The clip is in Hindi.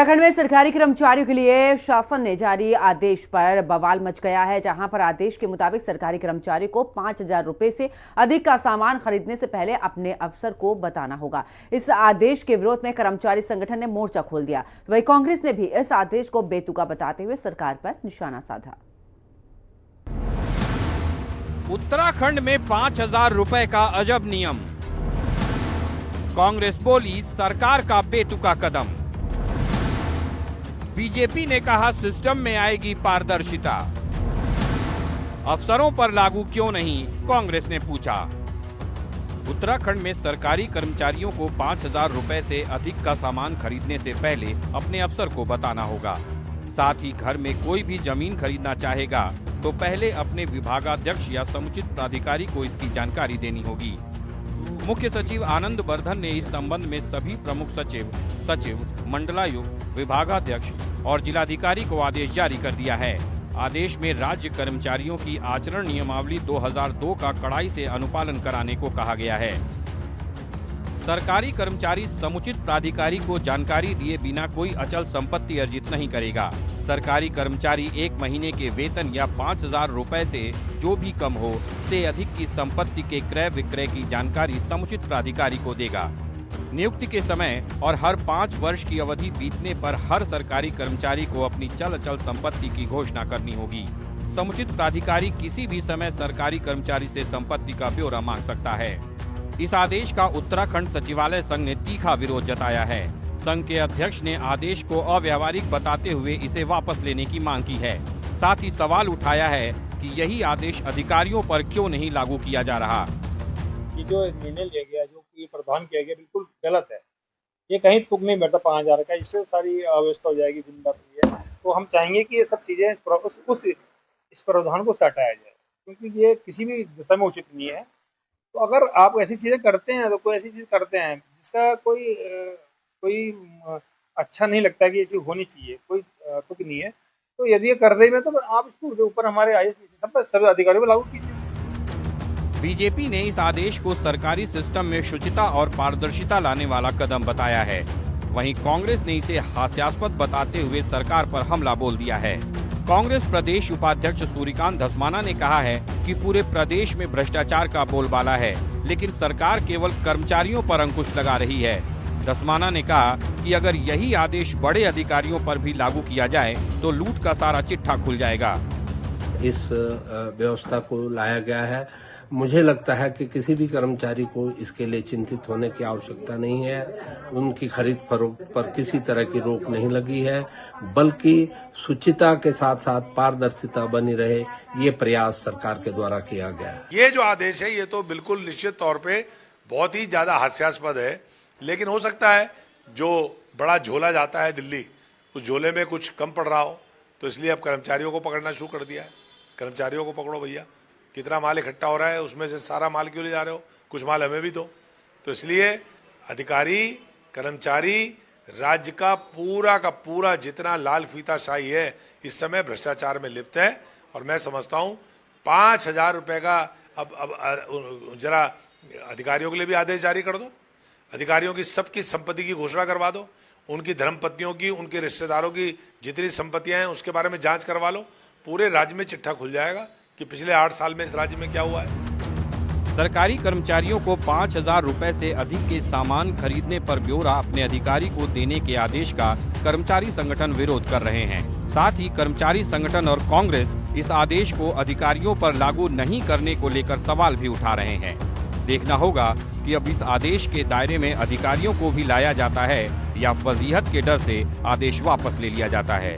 उत्तराखंड में सरकारी कर्मचारियों के लिए शासन ने जारी आदेश पर बवाल मच गया है, जहां पर आदेश के मुताबिक सरकारी कर्मचारी को 5,000 रुपए से अधिक का सामान खरीदने से पहले अपने अफसर को बताना होगा। इस आदेश के विरोध में कर्मचारी संगठन ने मोर्चा खोल दिया। तो वहीं कांग्रेस ने भी इस आदेश को बेतुका बताते हुए सरकार पर निशाना साधा। उत्तराखंड में 5,000 रुपए का अजब नियम, कांग्रेस बोली सरकार का बेतुका कदम। बीजेपी ने कहा सिस्टम में आएगी पारदर्शिता। अफसरों पर लागू क्यों नहीं, कांग्रेस ने पूछा। उत्तराखंड में सरकारी कर्मचारियों को 5,000 रुपए से अधिक का सामान खरीदने से पहले अपने अफसर को बताना होगा। साथ ही घर में कोई भी जमीन खरीदना चाहेगा तो पहले अपने विभागाध्यक्ष या समुचित प्राधिकारी को इसकी जानकारी देनी होगी। मुख्य सचिव आनंद वर्धन ने इस संबंध में सभी प्रमुख सचिव, मंडलायुक्त, विभागाध्यक्ष और जिलाधिकारी को आदेश जारी कर दिया है। आदेश में राज्य कर्मचारियों की आचरण नियमावली 2002 का कड़ाई से अनुपालन कराने को कहा गया है। सरकारी कर्मचारी समुचित प्राधिकारी को जानकारी दिए बिना कोई अचल संपत्ति अर्जित नहीं करेगा। सरकारी कर्मचारी 1 महीने के वेतन या 5,000 रुपए से जो भी कम हो से अधिक की संपत्ति के क्रय विक्रय की जानकारी समुचित प्राधिकारी को देगा। नियुक्ति के समय और हर 5 वर्ष की अवधि बीतने पर हर सरकारी कर्मचारी को अपनी चल अचल संपत्ति की घोषणा करनी होगी। समुचित प्राधिकारी किसी भी समय सरकारी कर्मचारी से संपत्ति का ब्यौरा मांग सकता है। इस आदेश का उत्तराखंड सचिवालय संघ ने तीखा विरोध जताया है। संघ के अध्यक्ष ने आदेश को अव्यावहारिक बताते हुए इसे वापस लेने की मांग की है। साथ ही सवाल उठाया है कि यही आदेश अधिकारियों पर क्यों नहीं लागू किया जा रहा। ये जो निर्णय लिया गया, जो ये प्रावधान किया गया, बिल्कुल गलत है। ये कहीं तुक नहीं बैठता 5,000 का, इससे सारी अव्यवस्था हो जाएगी दिन भर। तो हम चाहेंगे कि ये सब चीजें इस प्रावधान को हटाया जाए, क्योंकि ये किसी भी दिशा में उचित नहीं है। तो अगर आप ऐसी चीजें करते हैं तो कोई ऐसी चीज करते हैं जिसका कोई अच्छा नहीं लगता कि ऐसी होनी चाहिए, कोई तुक नहीं है, तो यदि ये कर दे में तो आप इसको ऊपर हमारे आईएएस सब अधिकारियों पर लागू कीजिए। बीजेपी ने इस आदेश को सरकारी सिस्टम में शुचिता और पारदर्शिता लाने वाला कदम बताया है। वहीं कांग्रेस ने इसे हास्यास्पद बताते हुए सरकार पर हमला बोल दिया है। कांग्रेस प्रदेश उपाध्यक्ष सूर्यकांत धस्माना ने कहा है कि पूरे प्रदेश में भ्रष्टाचार का बोलबाला है, लेकिन सरकार केवल कर्मचारियों पर अंकुश लगा रही है। धस्माना ने कहा कि अगर यही आदेश बड़े अधिकारियों पर भी लागू किया जाए तो लूट का सारा चिट्ठा खुल जाएगा। इस व्यवस्था को लाया गया है। मुझे लगता है कि किसी भी कर्मचारी को इसके लिए चिंतित होने की आवश्यकता नहीं है। उनकी खरीद फरोख्त पर किसी तरह की रोक नहीं लगी है, बल्कि शुचिता के साथ साथ पारदर्शिता बनी रहे, ये प्रयास सरकार के द्वारा किया गया है। ये जो आदेश है ये तो बिल्कुल निश्चित तौर पे बहुत ही ज्यादा हास्यास्पद है, लेकिन हो सकता है जो बड़ा झोला जाता है दिल्ली, उस झोले में कुछ कम पड़ रहा हो, तो इसलिए अब कर्मचारियों को पकड़ना शुरू कर दिया है। कर्मचारियों को पकड़ो भैया, कितना माल इकट्ठा हो रहा है, उसमें से सारा माल क्यों ले जा रहे हो, कुछ माल हमें भी दो। तो इसलिए अधिकारी, कर्मचारी, राज्य का पूरा जितना लाल फीताशाही है इस समय भ्रष्टाचार में लिप्त है। और मैं समझता हूँ 5,000 रुपये का अब जरा अधिकारियों के लिए भी आदेश जारी कर दो। अधिकारियों की सबकी संपत्ति की घोषणा करवा दो, उनकी धर्मपत्नियों की, उनके रिश्तेदारों की जितनी संपत्तियां हैं उसके बारे में जांच करवा लो। पूरे राज्य में चिट्ठा खुल जाएगा कि पिछले 8 साल में इस राज्य में क्या हुआ है। सरकारी कर्मचारियों को 5,000 रुपए से अधिक के सामान खरीदने पर ब्यौरा अपने अधिकारी को देने के आदेश का कर्मचारी संगठन विरोध कर रहे हैं। साथ ही कर्मचारी संगठन और कांग्रेस इस आदेश को अधिकारियों पर लागू नहीं करने को लेकर सवाल भी उठा रहे हैं। देखना होगा कि अब इस आदेश के दायरे में अधिकारियों को भी लाया जाता है या फजीहत के डर से आदेश वापस ले लिया जाता है।